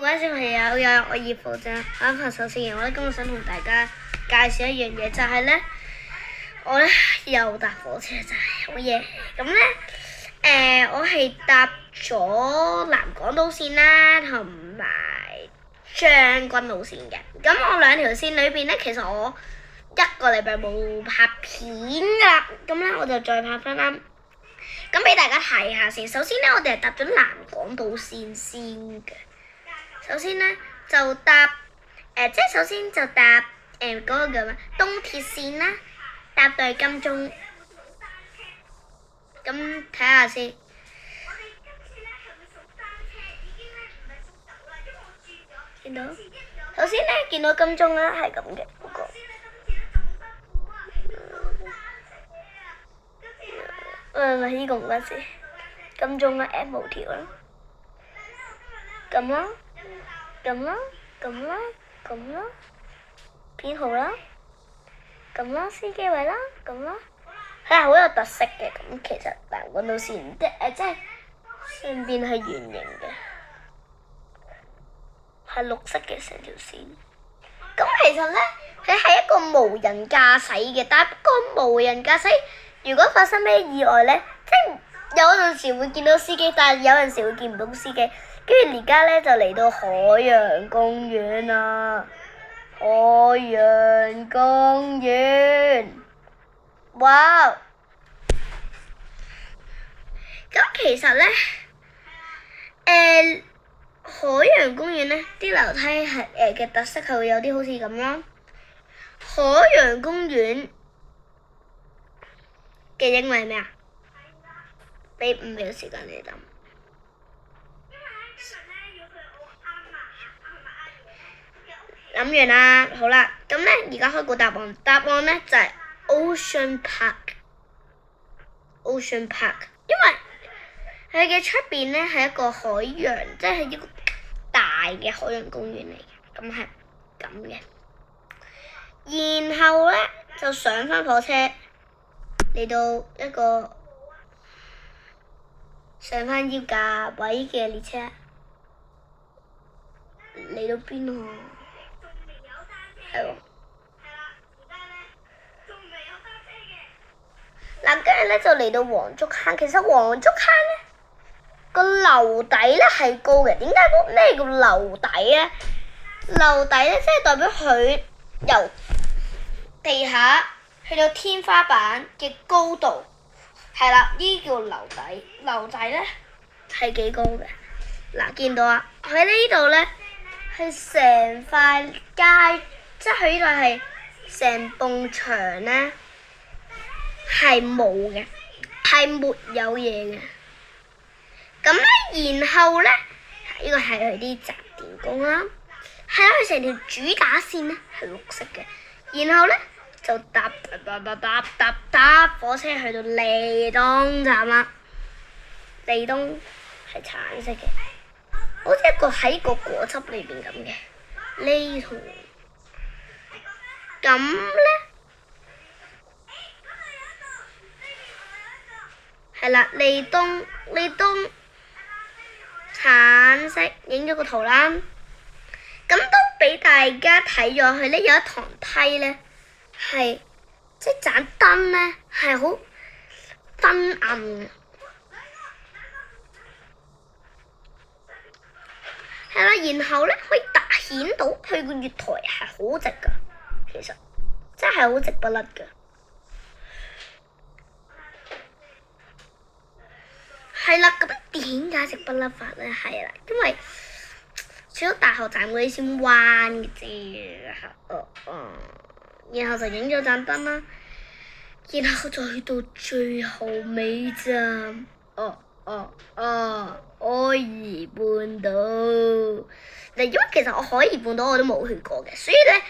位小朋友，又係我葉父啫。首先，我今日想同大家介紹一樣嘢，就係咧，我咧又搭火車，就係好嘢。咁咧，我係搭咗南港島線啦，同埋將軍澳線嘅。咁我兩條線裏邊咧，其實我一個禮拜冇拍片㗎，咁咧我就再拍翻啦。咁俾大家睇下先。首先咧，我哋係搭咗南港島線先嘅。首先咧就搭首先就搭嗰個叫咩東鐵線啦，搭到去金鐘。咁睇下先。見到？首先咧見到金鐘咧係咁嘅嗰個。呢個唔關事。金鐘啦 M 條啦。咁啦。咁啦，咁啦，咁啦，編號啦，咁啦，司機位啦，咁啦，係好有特色嘅。咁其實南港島線即係上邊係圓形嘅，係綠色嘅成條線。咁其實咧，佢係一個無人駕駛嘅，但係不過無人駕駛，如果發生咩意外咧，即係有陣時會見到司機，但係有陣時會見唔到司機。跟住而家咧就嚟到海洋公園啦，海洋公園，哇！咁其實咧，海洋公園咧啲樓梯係嘅特色係會有啲好似咁啦。海洋公園嘅英文係咩啊？俾5秒時間你諗。諗完啦，好啦，咁咧而家開估答案，答案咧就係 Ocean Park。Ocean Park， 因為佢嘅出邊咧係一個海洋，即係一個大嘅海洋公園嚟嘅，咁係咁嘅。然後咧就上翻火車嚟到一個上翻要價位嘅列車，嚟到邊啊？係喎。嗱，跟住咧就嚟到黃竹坑。其實黃竹坑咧個樓底咧係高嘅。點解咩叫樓底咧？樓底咧即係代表佢由地下去到天花板嘅高度。係啦，呢叫樓底。樓底咧係幾高嘅？嗱，見到啊，喺呢度咧係成塊街。即係佢呢度係成埲牆咧係冇嘅，係沒有嘢嘅。咁咧，然後咧呢個係佢啲集電弓啦，係啦，佢成條主打線咧係綠色嘅。然後咧就搭火車去到利東站啦。利東係橙色嘅，好似一個喺個果汁裏邊咁嘅。呢度。咁咧，係啦，利東橙色影咗個圖啦。咁都俾大家睇咗佢咧，有一堂梯咧係即係盞燈咧係好昏暗嘅。係啦，然後咧可以凸顯到佢個月台係好直㗎。其實真係好直不甩㗎，係啦。咁點解直不甩法咧？係啦，因為除咗大學站嗰啲先彎嘅啫。然後就影咗盞燈啦，然後再去到最後尾站。海怡半島。嗱，因為其實我海怡半島我都冇去過嘅，所以咧。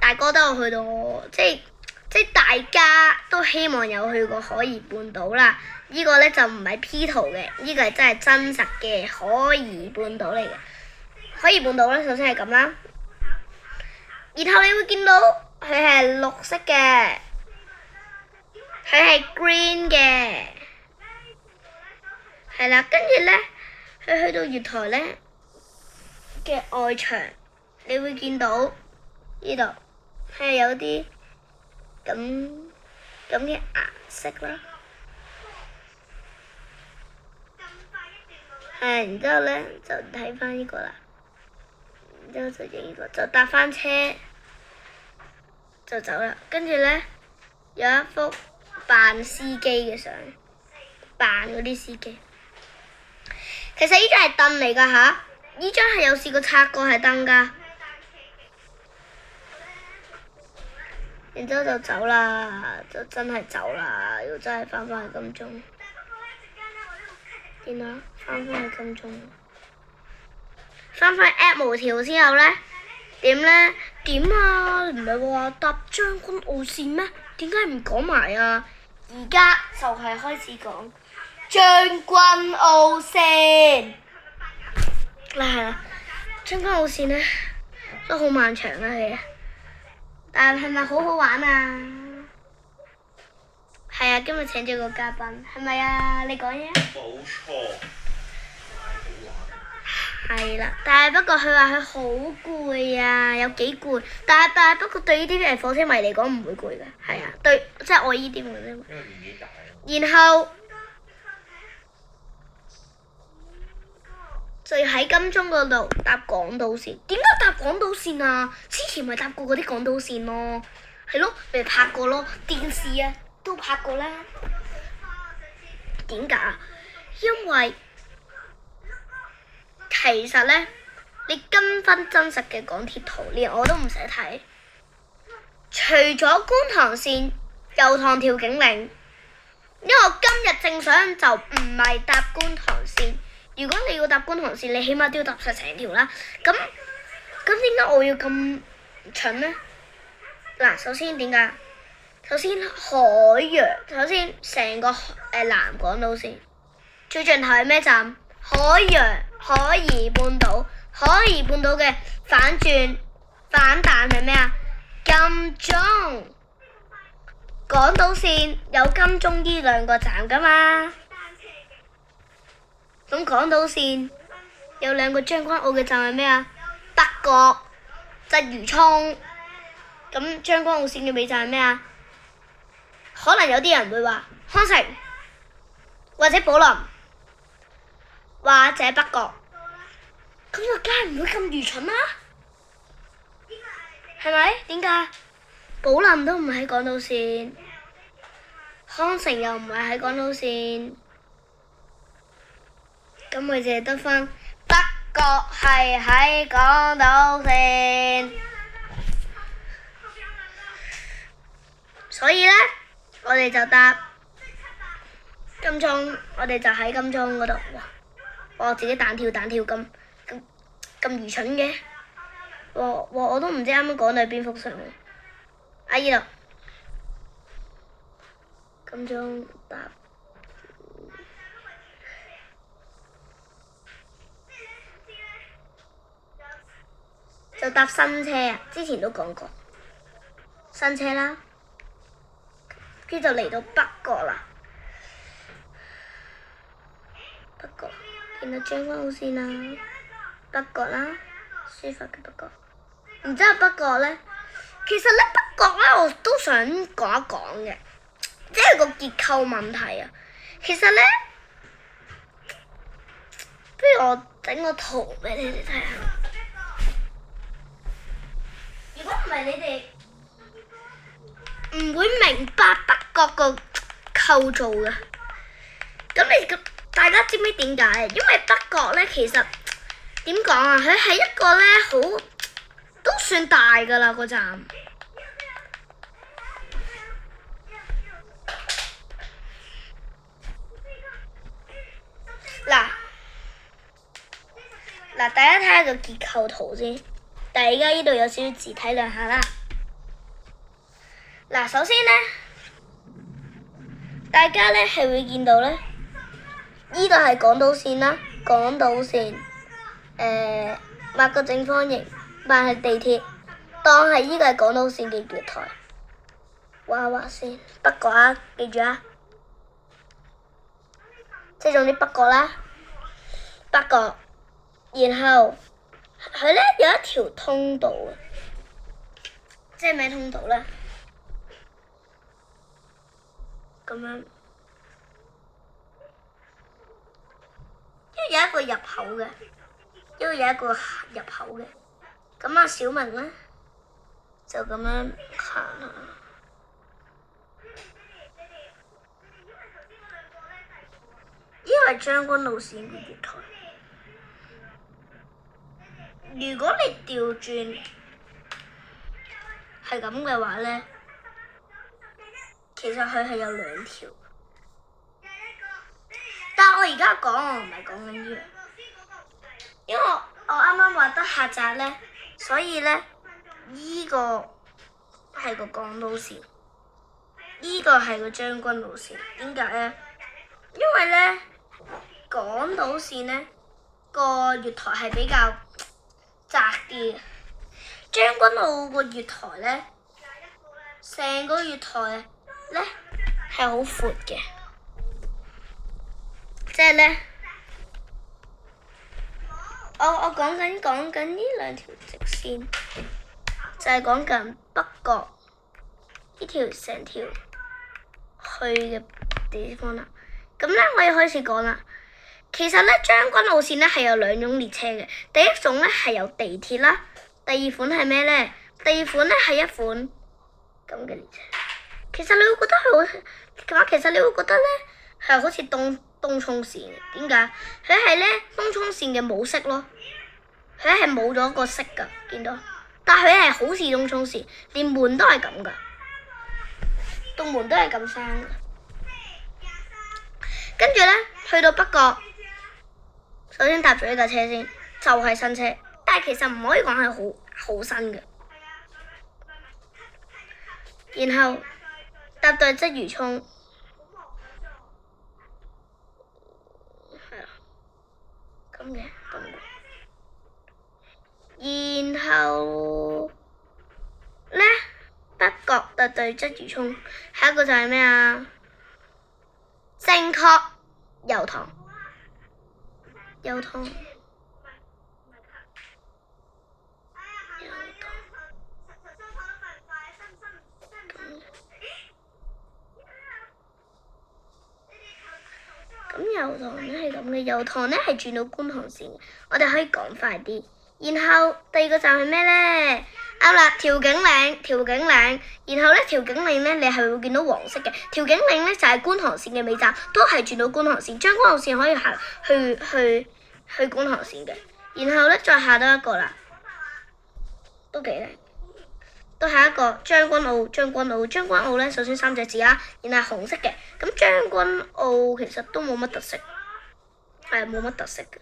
大哥都有去到，即係大家都希望有去過海怡半島啦。呢個咧就唔係 P 圖嘅，呢個係真係真實嘅海怡半島嚟嘅。海怡半島咧首先係咁啦，然後你會見到佢係綠色嘅，佢係 green 嘅，係啦。跟住咧，佢去到月台咧，嘅外牆，你會見到呢度係有啲咁嘅顏色啦。然之後咧就睇翻呢個啦，然之後就影呢個，就搭翻車就走啦。跟住咧有一幅扮司機嘅相，扮嗰啲司機。其實呢張係凳嚟㗎吓，呢張係有試過拆過係凳㗎。然之後就走啦，就真係走啦，要真係翻返去金鐘。點啊？翻返去金鐘。翻返去 app 無條之後咧，點咧？點啊？你唔係話搭將軍澳線咩？點解唔講埋啊？而家就係開始講將軍澳線。嗱係啦，將軍澳線咧都好漫長啊，係啊。但係咪好好玩啊？係啊，今日請咗個嘉賓，係咪啊？你講嘢。冇錯。係啦，但係不過佢話佢好攰啊，有幾攰。但係不過對呢啲火車迷嚟講唔會攰㗎，係啊，對，即係我呢啲火車迷。因為年紀大。然後就要喺金鐘嗰度搭港島線。點解搭港島線啊？之前咪搭過嗰啲港島線咯，係咯，咪拍過咯，電視啊都拍過啦。點解啊？因為其實咧，你跟翻真實嘅港鐵圖，連我都唔使睇。除咗觀塘線、油塘調景嶺，因為我今日正想就唔係搭觀塘線。如果你要搭觀塘線，你起碼都要搭晒成條啦。咁點解我要咁蠢呢？嗱，首先點解？首先海洋，首先成個南港島線最盡頭係咩站？海洋海怡半島，海怡半島嘅反彈係咩啊？金鐘。港島線有金鐘呢兩個站㗎嘛？咁港島線有兩個將軍澳嘅站係咩啊？北角、鰂魚涌。咁將軍澳線嘅尾站係咩啊？可能有啲人會話康城，或者寶林，或者北角。咁我梗係唔會咁愚蠢啦，係咪？點解？寶林都唔喺港島線，康城又唔係喺港島線。咁咪淨係得返北角係喺港島線，所以咧，我哋就搭金鐘，我哋就喺金鐘嗰度。哇！我自己彈跳咁愚蠢嘅，我都唔知啱啱講到邊幅相。啊依度，金鐘搭。就搭新車啊！之前都講過新車啦，跟住就嚟到北角啦。北角見到將軍澳線啦，北角啦，舒服嘅北角。然之後北角咧，其實咧北角咧我都想講一講嘅，即係個結構問題啊。其實咧，不如我整個圖俾你哋睇下。如果唔係你哋唔會明白北角個構造嘅。咁大家知唔知點解？因為北角咧其實點講啊？佢係一個咧好都算大㗎啦個站。嗱，大家睇下個結構圖先。但係而家呢度有少少字，體諒下啦。嗱，首先咧，大家咧係會見到咧，呢度係港島線啦，港島線，畫個正方形，扮係地鐵，當係呢個係港島線嘅月台，畫線，北角啊，記住啊，即係總之北角啦，北角，然後佢咧有一條通道啊，即係咩通道咧？咁樣，因為有一個入口嘅，因為有一個入口嘅。咁啊，小明咧就咁樣行啦。呢個係將軍澳線嘅月台。如果你調轉係咁嘅話咧，其實佢係有兩條。但係我而家講，我唔係講緊呢樣，因為我啱啱畫得狹窄咧，所以咧依個係個港島線，依個係個將軍澳線。點解咧？因為咧港島線咧個月台係比較窄啲嘅，將軍澳個月台咧，成個月台咧係好闊嘅，即係咧，我講緊呢兩條直線，就係講緊北角呢條成條去嘅地方啦。咁咧，我要開始講啦。其實咧，將軍澳線咧係有兩種列車嘅。第一種咧係有地鐵啦，第二款係咩咧？第二款咧係一款咁嘅列車。其實你會覺得佢好嘅話，其實你會覺得咧係好似東涌線嘅。點解？佢係咧東涌線嘅冇色咯，佢係冇咗個色㗎，見到？但係佢係好似東涌線，連門都係咁㗎，棟門都係咁生㗎。跟住咧，去到北角。首先搭咗呢架車先，就係新車，但係其實唔可以講係好新嘅。然後搭到鰂魚涌，係啦，咁嘅。然後咧，北角搭到鰂魚涌，下一個就係咩啊？正確，油塘。油塘，咁油塘咧係咁嘅，油塘咧係轉到觀塘線嘅，我哋可以講快啲。然後第二個站係咩咧？啱啦，調景嶺。然後咧調景嶺咧，你係會見到黃色嘅。調景嶺咧就係觀塘線嘅尾站，都係轉到觀塘線。將軍澳線可以行去觀塘線嘅。然後咧再下多一個啦，都幾靚。都係一個將軍澳咧，首先三隻字啦，然後係紅色嘅。咁將軍澳其實都冇乜特色，係冇乜特色嘅，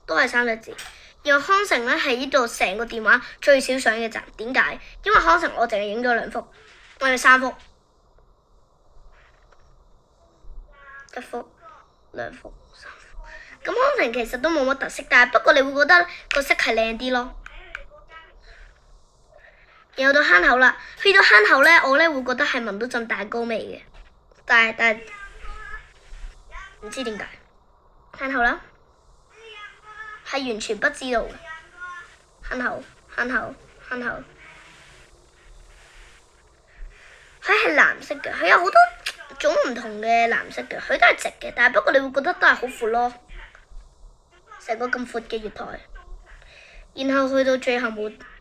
都係三隻字。然後康城咧係呢度成個電話最少上嘅站，點解？因為康城我淨係影咗兩幅，我哋三幅，一幅、兩幅、三幅。咁康城其實都冇乜特色，但係不過你會覺得個色係靚啲咯。然後到坑口啦，去到坑口咧，我咧會覺得係聞到陣蛋糕味嘅，但係唔知點解。坑口啦。係完全不知道嘅，坑口，佢係藍色嘅，佢有好多種唔同嘅藍色嘅，佢都係直嘅，但係不過你會覺得都係好闊咯，成個咁闊嘅月台。然後去到最後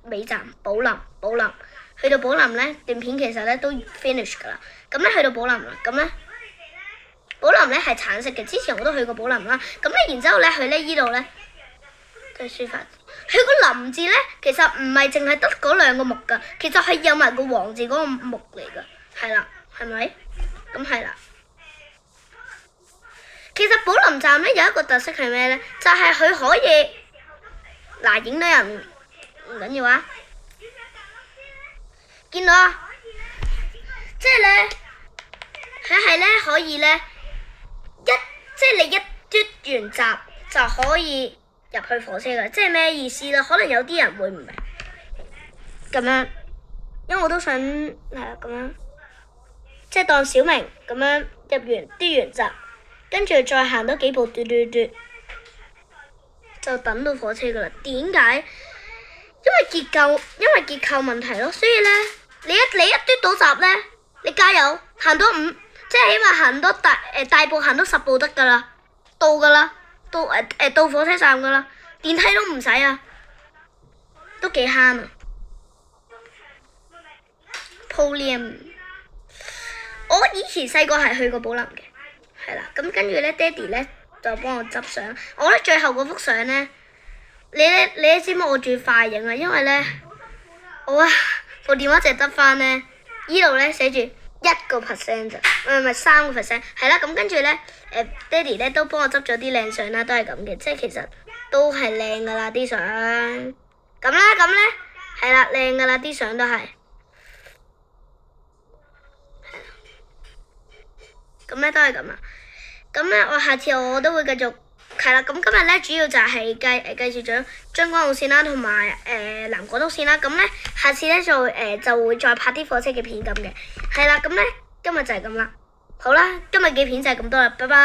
尾站寶林，去到寶林咧段片其實咧都 finish 㗎啦，咁咧去到寶林啦，咁咧寶林咧係橙色嘅，之前我都去過寶林啦，咁咧然之後咧佢咧依度咧。對書法，佢個林字咧，其實唔係淨係得嗰兩個木噶，其實係有埋個王字嗰個木嚟噶，係啦，係咪？咁係啦。其實寶林站咧有一個特色係咩咧？就係佢可以嗱影到人唔緊要啊，見到啊，即係咧，佢係咧可以咧即係你一嘟完閘就可以。入去火車㗎，即係咩意思咧？可能有啲人會唔明咁樣，因為我都想係啦咁樣，即係當小明咁樣入完嘟完閘，跟住再行多幾步嘟，即就等到火車噶啦。點解？因為結構問題咯，所以咧，你一嘟到閘咧，你加油行多5，即係起碼行多大步行多10步得噶啦，到噶啦，到火車站噶啦，電梯都唔使啊，都幾慳啊。Polium， 我以前細個係去過寶林嘅，係啦，咁跟住咧，爹哋咧就幫我執相。我覺得最後嗰幅相咧，你知唔知我最快影啊？因為咧，我部電話淨係得翻咧，依度咧寫住1% 咋，唔係3%，係啦。咁跟住咧，爹哋咧都幫我執咗啲靚相啦，都係咁嘅，即係其實都係靚噶啦啲相。咁咧，係啦，靚噶啦啲相都係。咁咧都係咁啦，咁咧我下次我都會繼續係啦。咁今日咧主要就係繼續咗將軍澳線啦，同埋南港島線啦。咁咧下次咧就會再拍啲火車嘅片咁嘅，係啦。咁咧今日就係咁啦。好啦，今日嘅片就係咁多啦，拜拜。